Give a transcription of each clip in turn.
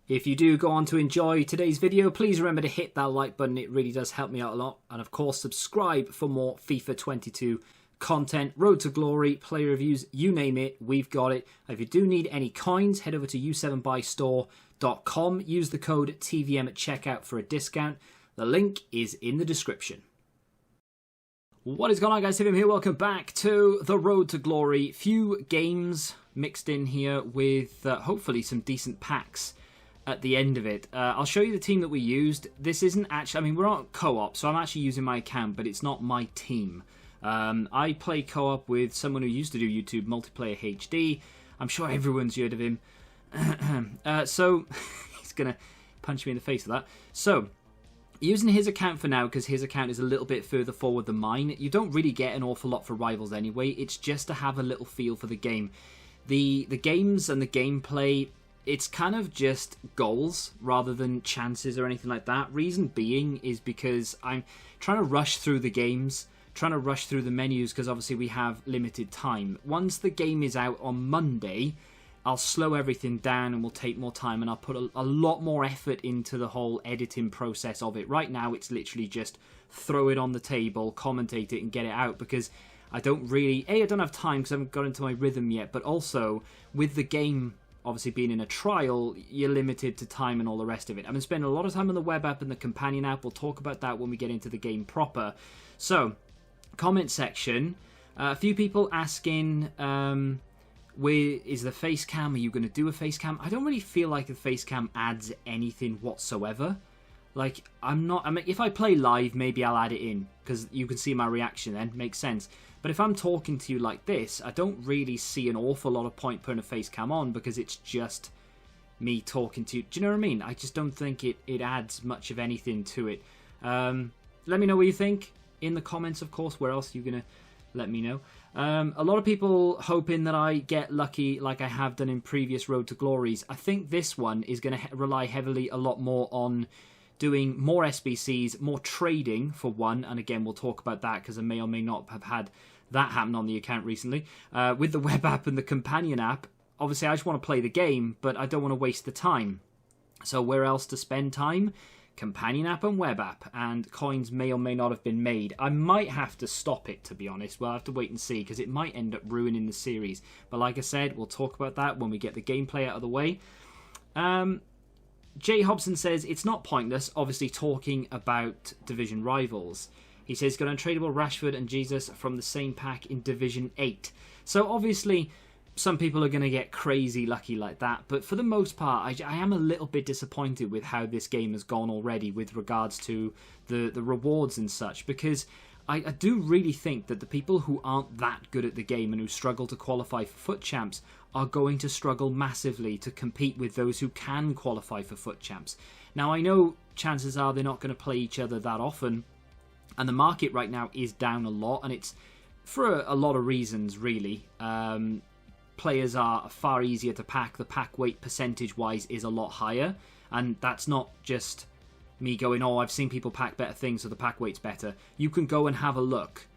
If you do go on to enjoy today's video, please remember to hit that like button. It really does help me out a lot. And of course, subscribe for more FIFA 22 content, Road to Glory, play reviews, you name it, we've got it. If you do need any coins, head over to u7buystore.com. Use the code TVM at checkout for a discount. The link is in the description. What is going on, guys? TVM here. Welcome back to the Road to Glory. Few games mixed in here with hopefully some decent packs at the end of it. I'll show you the team that we used. This isn't actually, I mean, we're on co-op, so I'm actually using my account, but it's not my team. I play co-op with someone who used to do YouTube Multiplayer HD. I'm sure everyone's heard of him. So, he's going to punch me in the face for that. So, using his account for now, because his account is a little bit further forward than mine, you don't really get an awful lot for Rivals anyway. It's just to have a little feel for the game. The games and the gameplay, it's kind of just goals rather than chances or anything like that. Reason being is because I'm trying to rush through the games, trying to rush through the menus, because obviously we have limited time. Once the game is out on Monday, I'll slow everything down and we'll take more time, and I'll put a lot more effort into the whole editing process of it. Right now it's literally just throw it on the table, commentate it and get it out, because I don't really, I don't have time because I haven't got into my rhythm yet, but also with the game obviously being in a trial, you're limited to time and all the rest of it. I've been spending a lot of time on the web app and the companion app. We'll talk about that when we get into the game proper. So, comment section, a few people asking, where is the face cam? Are you going to do a face cam? I don't really feel like the face cam adds anything whatsoever. Like, I mean, if I play live, maybe I'll add it in, because you can see my reaction then, makes sense. But if I'm talking to you like this, I don't really see an awful lot of point putting a face cam on, because it's just me talking to you. Do you know what I mean? I just don't think it adds much of anything to it. Let me know what you think in the comments, of course. Where else are you going to let me know? A lot of people hoping that I get lucky like I have done in previous Road to Glories. I think this one is going to rely heavily a lot more on doing more SBCs, more trading for one, and again we'll talk about that because I may or may not have had that happen on the account recently. With the web app and the companion app, obviously I just want to play the game, but I don't want to waste the time. So where else to spend time? Companion app and web app, and coins may or may not have been made. I might have to stop it, to be honest. We'll have to wait and see, because it might end up ruining the series. But like I said, we'll talk about that when we get the gameplay out of the way. Jay Hobson says, it's not pointless, obviously talking about Division Rivals. He says, got untradeable Rashford and Jesus from the same pack in Division 8. So obviously, some people are going to get crazy lucky like that. But for the most part, I am a little bit disappointed with how this game has gone already with regards to the rewards and such. Because I do really think that the people who aren't that good at the game and who struggle to qualify for FUT Champs are going to struggle massively to compete with those who can qualify for FUT Champs. Now, I know chances are they're not going to play each other that often, and the market right now is down a lot, and it's for a lot of reasons, really. Players are far easier to pack. The pack weight percentage-wise is a lot higher, and that's not just me going, oh, I've seen people pack better things, so the pack weight's better. You can go and have a look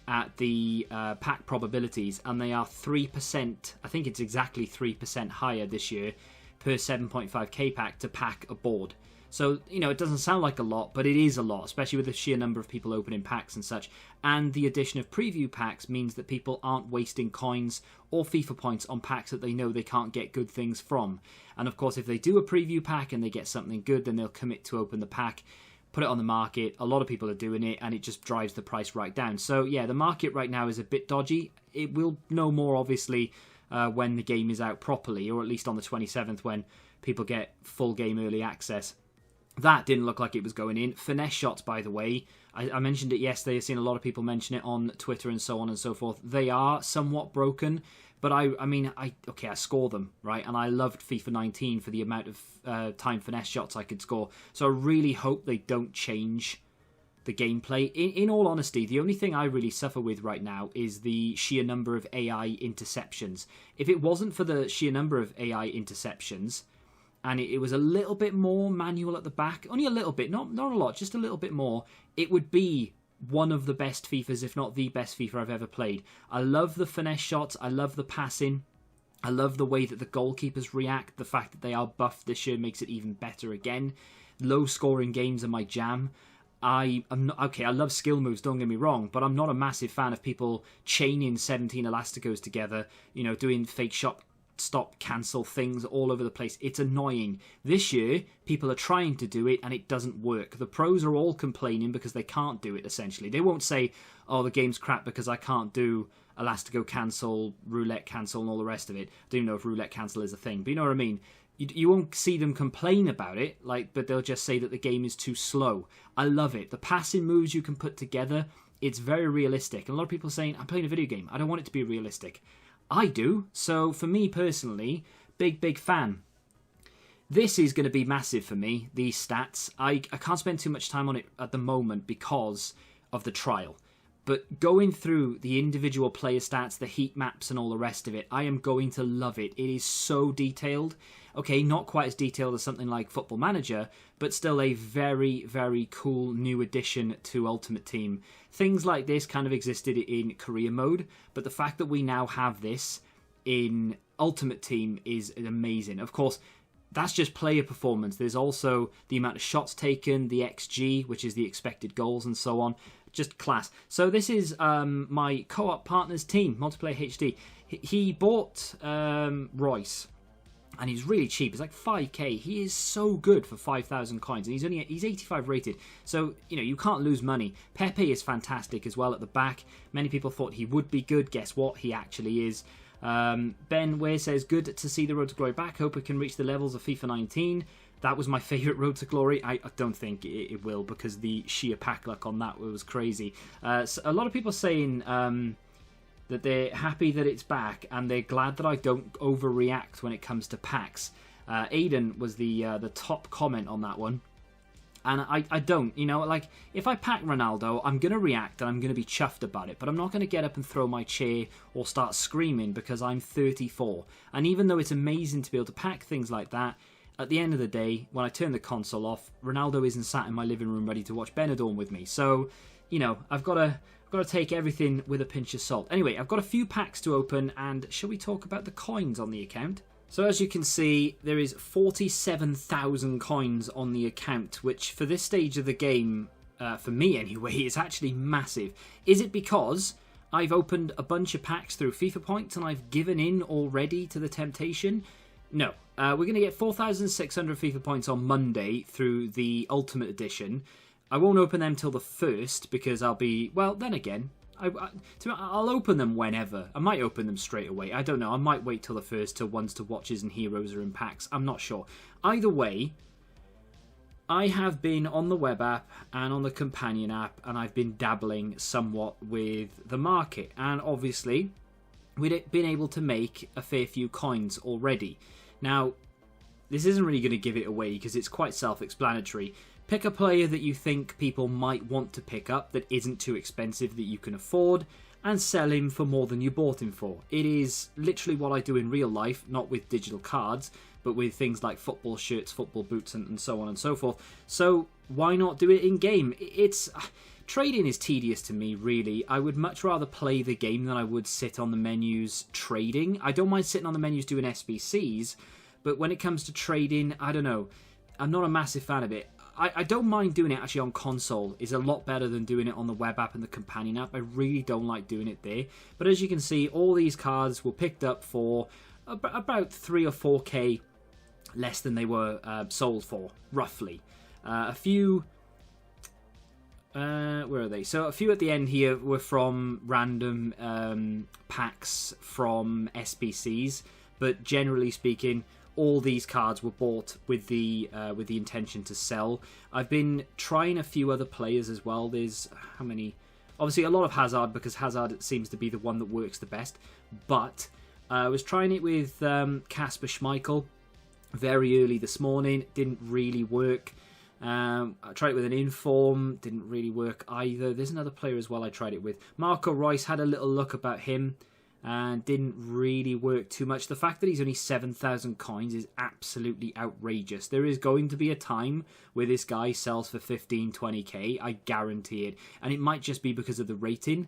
at the pack probabilities, and they are 3%, I think it's exactly 3% higher this year per 7.5k pack to pack a board. So, you know, it doesn't sound like a lot, but it is a lot, especially with the sheer number of people opening packs and such. And the addition of preview packs means that people aren't wasting coins or FIFA points on packs that they know they can't get good things from. And of course, if they do a preview pack and they get something good, then they'll commit to open the pack, put it on the market. A lot of people are doing it, and it just drives the price right down. So yeah, the market right now is a bit dodgy. It will know more, obviously, when the game is out properly, or at least on the 27th when people get full game early access. That didn't look like it was going in. Finesse shots, by the way, I mentioned it yesterday. I've seen a lot of people mention it on Twitter and so on and so forth. They are somewhat broken, but I score them, right? And I loved FIFA 19 for the amount of time finesse shots I could score. So I really hope they don't change the gameplay. In all honesty, the only thing I really suffer with right now is the sheer number of AI interceptions. If it wasn't for the sheer number of AI interceptions, and it was a little bit more manual at the back, only a little bit, not a lot, just a little bit more, it would be one of the best FIFAs, if not the best FIFA I've ever played. I love the finesse shots, I love the passing, I love the way that the goalkeepers react. The fact that they are buffed this year makes it even better again. Low scoring games are my jam. I'm not, okay, I love skill moves, don't get me wrong, but I'm not a massive fan of people chaining 17 Elastigos together, you know, doing fake shot, stop, cancel things all over the place. It's annoying. This year, people are trying to do it and it doesn't work. The pros are all complaining because they can't do it, essentially. They won't say, oh, the game's crap because I can't do Elastigo cancel, roulette cancel, and all the rest of it. I don't even know if roulette cancel is a thing, but you know what I mean. You won't see them complain about it, but they'll just say that the game is too slow. I love it. The passing moves you can put together, it's very realistic. And a lot of people are saying, I'm playing a video game. I don't want it to be realistic. I do. So for me personally, big fan. This is going to be massive for me, these stats. I can't spend too much time on it at the moment because of the trial. But going through the individual player stats, the heat maps and all the rest of it, I am going to love it. It is so detailed. Okay, not quite as detailed as something like Football Manager, but still a very cool new addition to Ultimate Team. Things like this kind of existed in career mode, but the fact that we now have this in Ultimate Team is amazing. Of course, that's just player performance. There's also the amount of shots taken, the XG, which is the expected goals and so on. Just class. So this is my co-op partner's team, Multiplayer HD. He bought Royce, and he's really cheap. It's like 5k. He is so good for 5,000 coins, and he's 85 rated. So you know you can't lose money. Pepe is fantastic as well at the back. Many people thought he would be good. Guess what? He actually is. Ben Ware says, good to see the Road to Glory back. Hope it can reach the levels of FIFA 19. That was my favourite Road to Glory. I don't think it will, because the sheer pack luck on that was crazy. So a lot of people saying that they're happy that it's back, and they're glad that I don't overreact when it comes to packs. Aiden was the top comment on that one. And I don't, you know, like, if I pack Ronaldo, I'm going to react and I'm going to be chuffed about it, but I'm not going to get up and throw my chair or start screaming because I'm 34. And even though it's amazing to be able to pack things like that, at the end of the day, when I turn the console off, Ronaldo isn't sat in my living room ready to watch Benidorm with me. So, you know, I've got to take everything with a pinch of salt. Anyway, I've got a few packs to open, and shall we talk about the coins on the account? So as you can see, there is 47,000 coins on the account, which for this stage of the game, for me anyway, is actually massive. Is it because I've opened a bunch of packs through FIFA points and I've given in already to the temptation? No. We're going to get 4,600 FIFA points on Monday through the Ultimate Edition. I won't open them till the 1st because I'll be... Well, then again... I'll open them whenever. I might open them straight away. I don't know. I might wait till the 1st till ones to watches and heroes are in packs. I'm not sure. Either way, I have been on the web app and on the companion app, and I've been dabbling somewhat with the market. And obviously, we've been able to make a fair few coins already. Now, this isn't really going to give it away because it's quite self-explanatory. Pick a player that you think people might want to pick up that isn't too expensive, that you can afford, and sell him for more than you bought him for. It is literally what I do in real life, not with digital cards, but with things like football shirts, football boots, and so on and so forth. So why not do it in-game? Trading is tedious to me, really. I would much rather play the game than I would sit on the menus trading. I don't mind sitting on the menus doing SBCs, but when it comes to trading, I don't know. I'm not a massive fan of it. I don't mind doing it actually on console. It's a lot better than doing it on the web app and the companion app. I really don't like doing it there. But as you can see, all these cards were picked up for about 3 or 4k less than they were sold for, roughly. A few... where are they? So a few at the end here were from random packs from SBCs. But generally speaking... all these cards were bought with the intention to sell. I've been trying a few other players as well. There's how many? Obviously a lot of Hazard, because Hazard seems to be the one that works the best. But I was trying it with Kasper Schmeichel very early this morning. Didn't really work. I tried it with an Inform. Didn't really work either. There's another player as well I tried it with. Marco Reus, had a little look about him. And didn't really work too much. The fact that he's only 7,000 coins is absolutely outrageous. There is going to be a time where this guy sells for 15, 20k. I guarantee it. And it might just be because of the rating.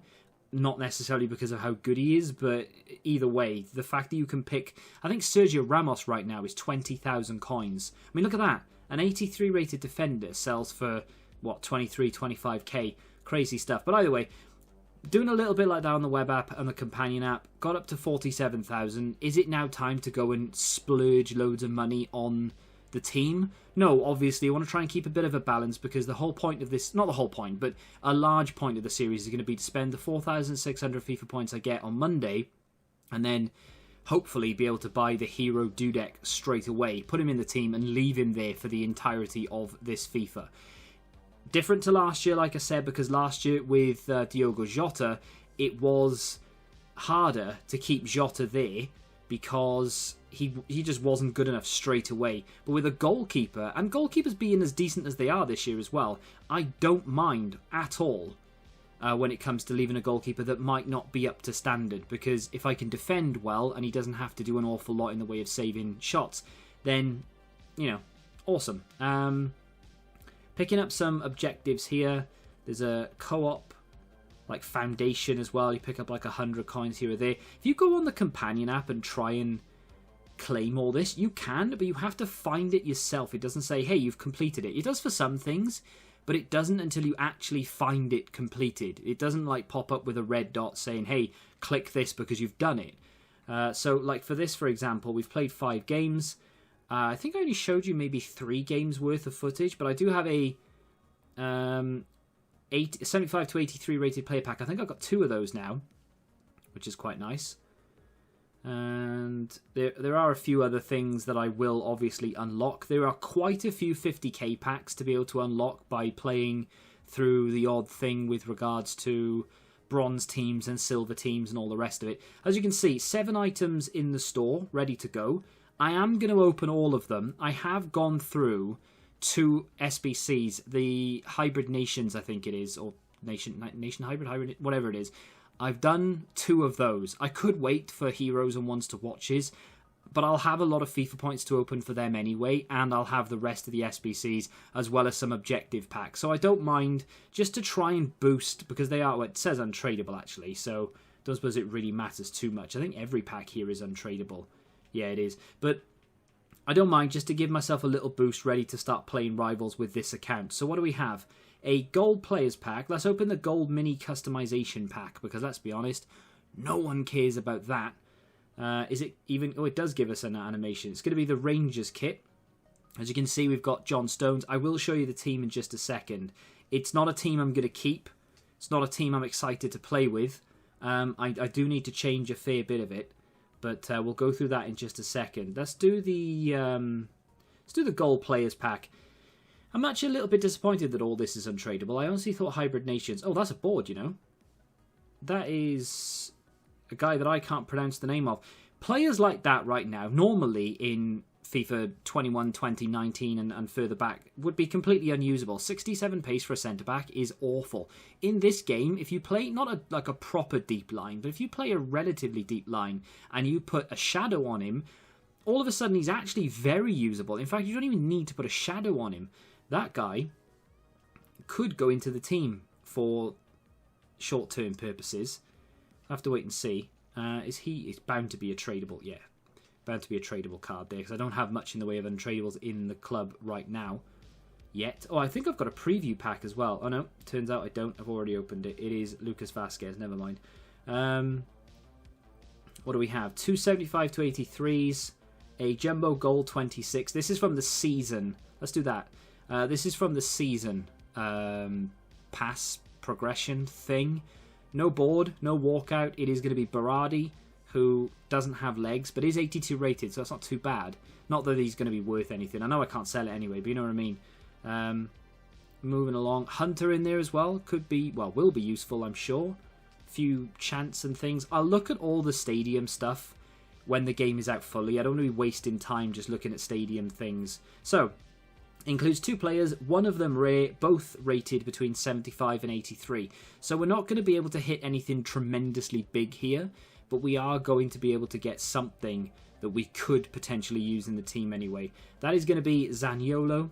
not necessarily because of how good he is, but either way, the fact that you can pick... I think Sergio Ramos right now is 20,000 coins. I mean, look at that. An 83 rated defender sells for, what, 23, 25k. Crazy stuff. But either way, doing a little bit like that on the web app and the companion app, got up to 47,000. Is it now time to go and splurge loads of money on the team? No, obviously, I want to try and keep a bit of a balance, because the whole point of this, not the whole point, but a large point of the series is going to be to spend the 4,600 FIFA points I get on Monday, and then hopefully be able to buy the hero Dudek straight away, put him in the team and leave him there for the entirety of this FIFA. Different to last year, like I said, because last year with Diogo Jota, it was harder to keep Jota there because he just wasn't good enough straight away. But with a goalkeeper, and goalkeepers being as decent as they are this year as well, I don't mind at all when it comes to leaving a goalkeeper that might not be up to standard, because if I can defend well and he doesn't have to do an awful lot in the way of saving shots, then, you know, awesome. Picking up some objectives here. There's a co-op, like foundation as well. You pick up like 100 coins here or there. If you go on the companion app and try and claim all this, you can, but you have to find it yourself. It doesn't say, hey, you've completed it. It does for some things, but it doesn't until you actually find it completed. It doesn't like pop up with a red dot saying, hey, click this because you've done it. So like for this, for example, we've played 5 games. I think I only showed you maybe 3 games worth of footage, but I do have a 75 to 83 rated player pack. I think I've got 2 of those now, which is quite nice. And there are a few other things that I will obviously unlock. There are quite a few 50k packs to be able to unlock by playing through the odd thing with regards to bronze teams and silver teams and all the rest of it. As you can see, 7 items in the store ready to go. I am going to open all of them. I have gone through 2 SBCs, the Hybrid Nations, I think it is, or Nation Hybrid, whatever it is. I've done 2 of those. I could wait for Heroes and Ones to Watches, but I'll have a lot of FIFA points to open for them anyway, and I'll have the rest of the SBCs as well as some objective packs. So I don't mind, just to try and boost, because they are, well, it says untradeable actually, so I don't suppose it really matters too much. I think every pack here is untradeable. Yeah, it is. But I don't mind, just to give myself a little boost ready to start playing Rivals with this account. So what do we have? A Gold Players Pack. Let's open the Gold Mini Customization Pack, because let's be honest, no one cares about that. Is it even... Oh, it does give us an animation. It's going to be the Rangers kit. As you can see, we've got John Stones. I will show you the team in just a second. It's not a team I'm going to keep. It's not a team I'm excited to play with. I do need to change a fair bit of it. But we'll go through that in just a second. Let's do the Gold Players Pack. I'm actually a little bit disappointed that all this is untradeable. I honestly thought Hybrid Nations... Oh, that's a board, you know. That is a guy that I can't pronounce the name of. Players like that right now, normally in FIFA 21, 20, 19 and further back, would be completely unusable. 67 pace for a centre-back is awful. In this game, if you play, not like a proper deep line, but if you play a relatively deep line and you put a shadow on him, all of a sudden he's actually very usable. In fact, you don't even need to put a shadow on him. That guy could go into the team for short-term purposes. I'll have to wait and see. It's bound to be a tradable, yeah. Bound to be a tradable card there, because I don't have much in the way of untradables in the club right now yet. Oh, I think I've got a preview pack as well. Oh no, turns out I don't. I've already opened it. It is Lucas Vasquez, never mind. What do we have? 275 to 83s, a Jumbo Gold 26. This is from the season. Let's do that. This is from the season pass progression thing. No board, no walkout. It is going to be Berardi, who doesn't have legs, but is 82 rated, so that's not too bad. Not that he's going to be worth anything. I know I can't sell it anyway, but you know what I mean. Moving along. Hunter in there as well. Could be, well, will be useful, I'm sure. Few chants and things. I'll look at all the stadium stuff when the game is out fully. I don't want to be wasting time just looking at stadium things. So, includes 2 players, one of them rare, both rated between 75 and 83. So we're not going to be able to hit anything tremendously big here, but we are going to be able to get something that we could potentially use in the team anyway. That is going to be Zaniolo.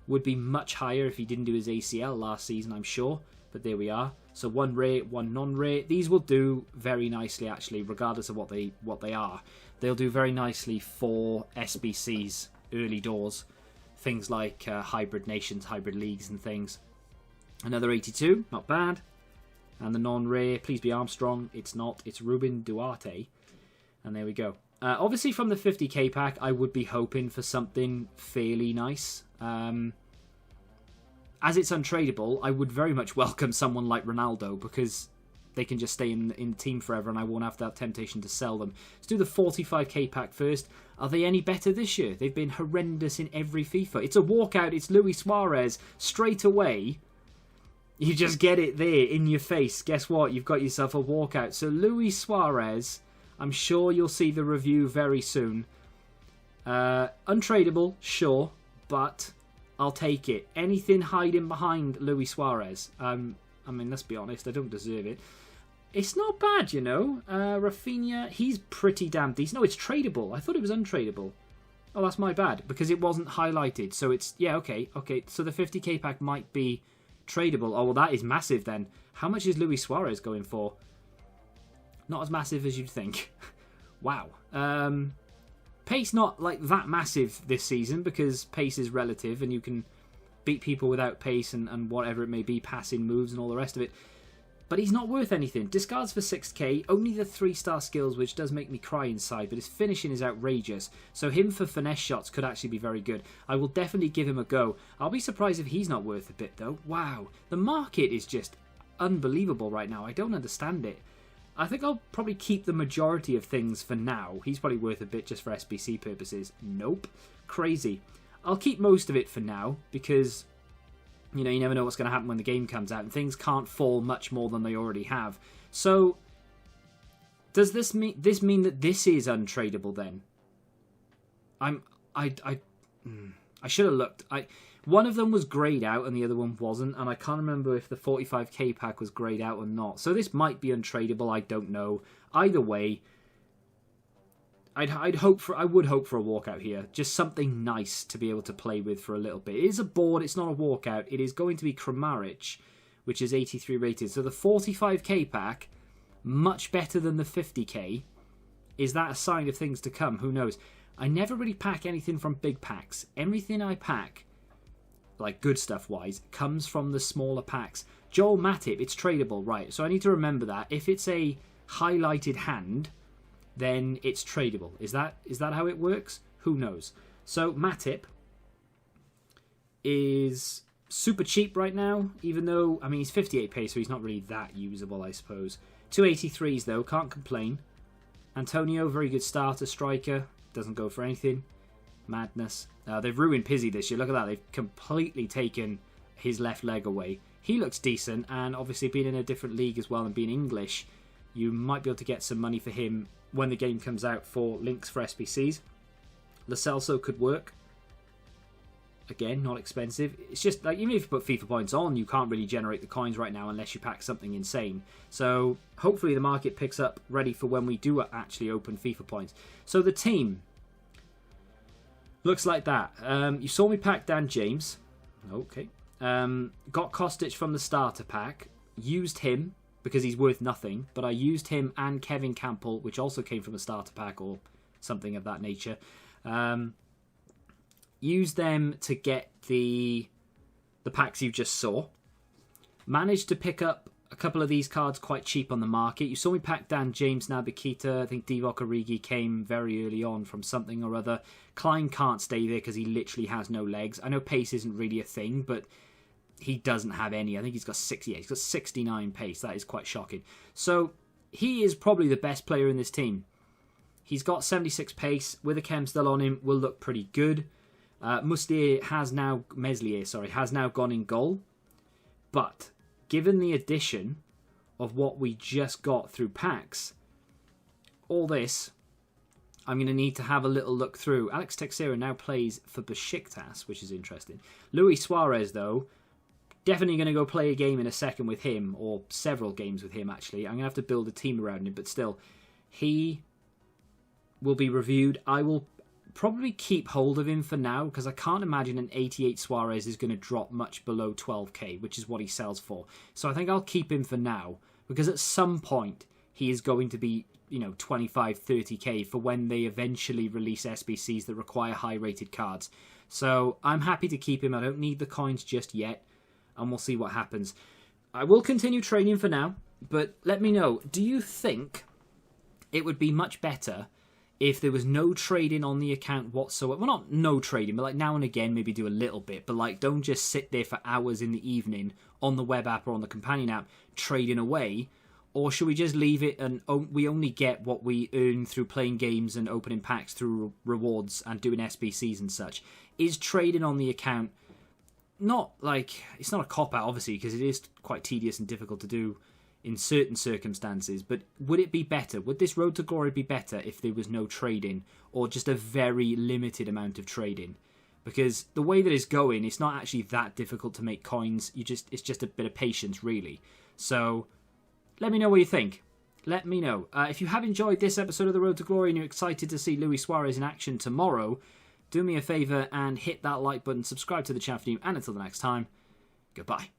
Would be much higher if he didn't do his ACL last season, I'm sure. But there we are. So one rare, one non-rare. These will do very nicely, actually, regardless of what they are. They'll do very nicely for SBCs, early doors. Things like hybrid nations, hybrid leagues and things. Another 82, not bad. And the non-rare, please be Armstrong. It's not, it's Ruben Duarte. And there we go. Obviously from the 50k pack, I would be hoping for something fairly nice. As it's untradeable, I would very much welcome someone like Ronaldo, because they can just stay in the team forever and I won't have that temptation to sell them. Let's do the 45k pack first. Are they any better this year? They've been horrendous in every FIFA. It's a walkout. It's Luis Suarez straight away. You just get it there in your face. Guess what? You've got yourself a walkout. So Luis Suarez, I'm sure you'll see the review very soon. Untradeable, sure, but I'll take it. Anything hiding behind Luis Suarez. I mean, let's be honest, I don't deserve it. It's not bad, you know. Rafinha, he's pretty damn decent. No, it's tradable. I thought it was untradeable. Oh, that's my bad, because it wasn't highlighted. So it's, yeah, okay. So the 50k pack might be tradable. Oh, well, that is massive then. How much is Luis Suarez going for? Not as massive as you'd think. Wow. Pace not like that massive this season, because pace is relative and you can beat people without pace and whatever it may be, passing moves and all the rest of it. But he's not worth anything. Discards for 6k, only the 3-star skills, which does make me cry inside, but his finishing is outrageous. So him for finesse shots could actually be very good. I will definitely give him a go. I'll be surprised if he's not worth a bit though. Wow, the market is just unbelievable right now. I don't understand it. I think I'll probably keep the majority of things for now. He's probably worth a bit just for SBC purposes. Nope. Crazy. I'll keep most of it for now, because you know, you never know what's going to happen when the game comes out, and things can't fall much more than they already have. So, does this mean that this is untradeable then? I should have looked. One of them was greyed out and the other one wasn't, and I can't remember if the 45k pack was greyed out or not. So this might be untradeable. I don't know. Either way, I would hope for a walkout here. Just something nice to be able to play with for a little bit. It is a board. It's not a walkout. It is going to be Kramaric, which is 83 rated. So the 45k pack, much better than the 50k. Is that a sign of things to come? Who knows? I never really pack anything from big packs. Everything I pack, like good stuff wise, comes from the smaller packs. Joel Matip, it's tradable, right? So I need to remember that. If it's a highlighted hand, then it's tradable. Is that how it works? Who knows? So Matip is super cheap right now, even though, I mean, he's 58 pace, so he's not really that usable, I suppose. 283s though, can't complain. Antonio, very good starter striker, doesn't go for anything. Madness. They've ruined Pizzi this year. Look at that. They've completely taken his left leg away. He looks decent, and obviously being in a different league as well and being English, you might be able to get some money for him when the game comes out for links for SBCs. Lo Celso could work. Again, not expensive. It's just like, even if you put FIFA points on, you can't really generate the coins right now unless you pack something insane. So hopefully the market picks up ready for when we do actually open FIFA points. So the team looks like that. You saw me pack Dan James. Okay. Got Kostic from the starter pack. Used him because he's worth nothing, but I used him and Kevin Campbell, which also came from a starter pack or something of that nature. Used them to get the packs you just saw. Managed to pick up a couple of these cards quite cheap on the market. You saw me pack Dan James, Nabikita. I think Divock Origi came very early on from something or other. Klein can't stay there because he literally has no legs. I know pace isn't really a thing, but he doesn't have any. I think he's got 60. Yeah, he's got 69 pace. That is quite shocking. So he is probably the best player in this team. He's got 76 pace. With a chem still on him, will look pretty good. Meslier has now gone in goal. But given the addition of what we just got through packs, all this, I'm going to need to have a little look through. Alex Teixeira now plays for Besiktas, which is interesting. Luis Suarez, though, definitely going to go play a game in a second with him, or several games with him, actually. I'm going to have to build a team around him, but still, he will be reviewed. I will probably keep hold of him for now, because I can't imagine an 88 Suarez is going to drop much below 12k, which is what he sells for. So I think I'll keep him for now, because at some point he is going to be, 25, 30k for when they eventually release SBCs that require high-rated cards. So I'm happy to keep him. I don't need the coins just yet, and we'll see what happens. I will continue trading for now, but let me know, do you think it would be much better if there was no trading on the account whatsoever? Well, not no trading, but like now and again, maybe do a little bit, but like don't just sit there for hours in the evening on the web app or on the companion app trading away. Or should we just leave it and we only get what we earn through playing games and opening packs through rewards and doing SBCs and such? Is trading on the account not like, it's not a cop-out obviously, because it is quite tedious and difficult to do in certain circumstances, but would it be better? Would this Road to Glory be better if there was no trading, or just a very limited amount of trading? Because the way that it's going, it's not actually that difficult to make coins. It's just a bit of patience, really. So let me know what you think. Let me know. If you have enjoyed this episode of the Road to Glory and you're excited to see Luis Suarez in action tomorrow, do me a favour and hit that like button, subscribe to the channel for new, and until the next time, goodbye.